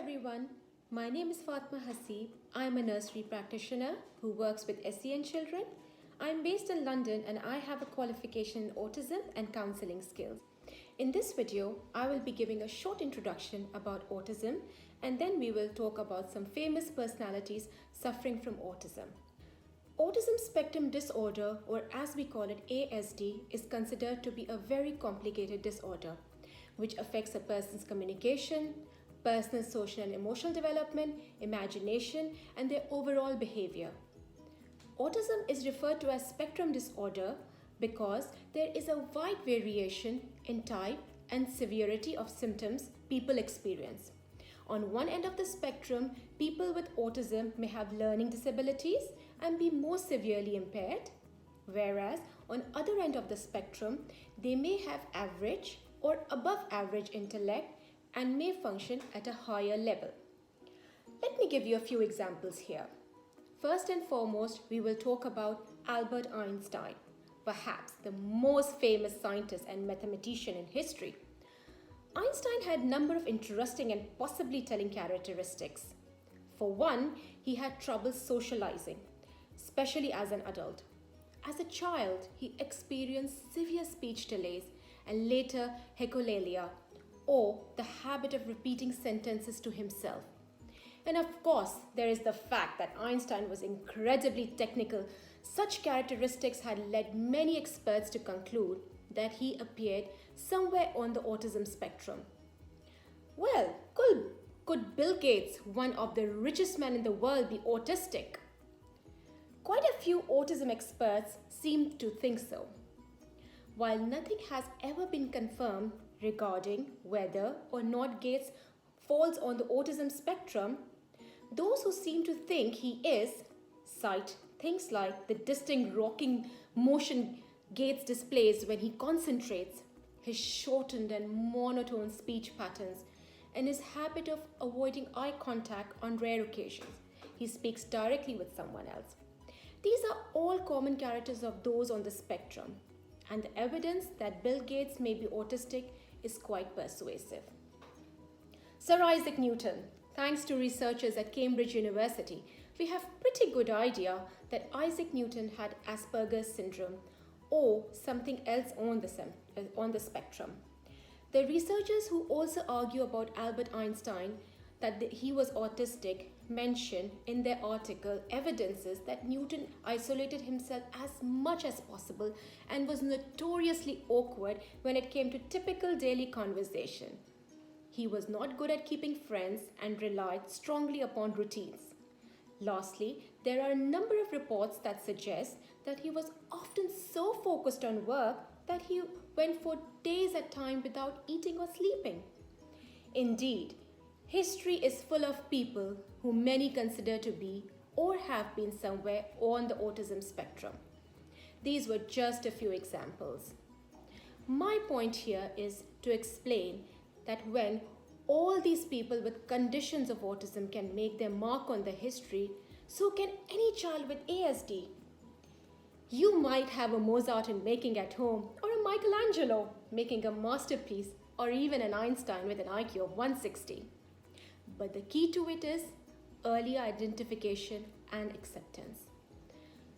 everyone. My name is Fatma Hasib. I'm a nursery practitioner who works with SEN children. I'm based in London and I have a qualification in autism and counseling skills. In this video, I will be giving a short introduction about autism and then we will talk about some famous personalities suffering from autism. Autism spectrum disorder, or as we call it ASD, is considered to be a very complicated disorder which affects a person's communication, personal social and emotional development, imagination, and their overall behavior. Autism is referred to as spectrum disorder because there is a wide variation in type and severity of symptoms people experience. On one end of the spectrum, people with autism may have learning disabilities and be more severely impaired, whereas on other end of the spectrum, they may have average or above average intellect and may function at a higher level. Let me give you a few examples here. First and foremost, we will talk about Albert Einstein, perhaps the most famous scientist and mathematician in history. Einstein had a number of interesting and possibly telling characteristics. For one, he had trouble socializing, especially as an adult. As a child, he experienced severe speech delays and later echolalia, or the habit of repeating sentences to himself. And of course, there is the fact that Einstein was incredibly technical. Such characteristics had led many experts to conclude that he appeared somewhere on the autism spectrum. Well, could Bill Gates, one of the richest men in the world, be autistic? Quite a few autism experts seem to think so. While nothing has ever been confirmed regarding whether or not Gates falls on the autism spectrum, those who seem to think he is cite things like the distinct rocking motion Gates displays when he concentrates, his shortened and monotone speech patterns, and his habit of avoiding eye contact on rare occasions. He speaks directly with someone else. These are all common characters of those on the spectrum, and the evidence that Bill Gates may be autistic is quite persuasive. Sir Isaac Newton, thanks to researchers at Cambridge University, we have pretty good idea that Isaac Newton had Asperger's syndrome or something else on the spectrum. The researchers who also argue about Albert Einstein that he was autistic mention in their article evidences that Newton isolated himself as much as possible and was notoriously awkward when it came to typical daily conversation. He was not good at keeping friends and relied strongly upon routines. Lastly, there are a number of reports that suggest that he was often so focused on work that he went for days at a time without eating or sleeping. Indeed, history is full of people who many consider to be or have been somewhere on the autism spectrum. These were just a few examples. My point here is to explain that when all these people with conditions of autism can make their mark on the history, so can any child with ASD. You might have a Mozart in making at home, or a Michelangelo making a masterpiece, or even an Einstein with an IQ of 160. But the key to it is early identification and acceptance.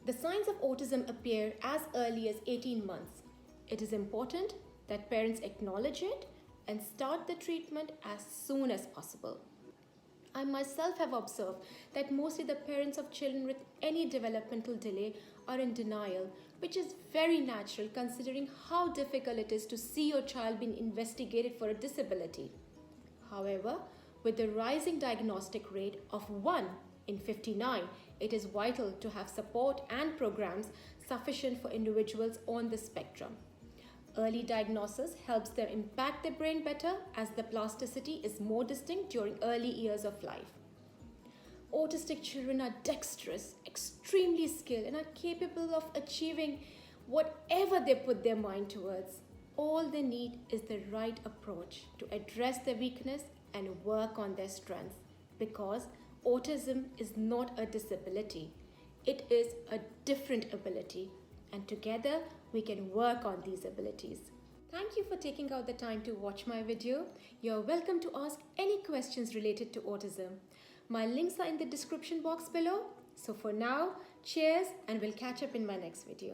The signs of autism appear as early as 18 months. It is important that parents acknowledge it and start the treatment as soon as possible. I myself have observed that mostly the parents of children with any developmental delay are in denial, which is very natural considering how difficult it is to see your child being investigated for a disability. However, with the rising diagnostic rate of 1 in 59, it is vital to have support and programs sufficient for individuals on the spectrum. Early diagnosis helps them impact their brain better as the plasticity is more distinct during early years of life. Autistic children are dexterous, extremely skilled, and are capable of achieving whatever they put their mind towards. All they need is the right approach to address their weakness and work on their strengths, because autism is not a disability. It is a different ability, and together we can work on these abilities. Thank you for taking out the time to watch my video. You're welcome to ask any questions related to autism. My links are in the description box below. So for now, cheers and we'll catch up in my next video.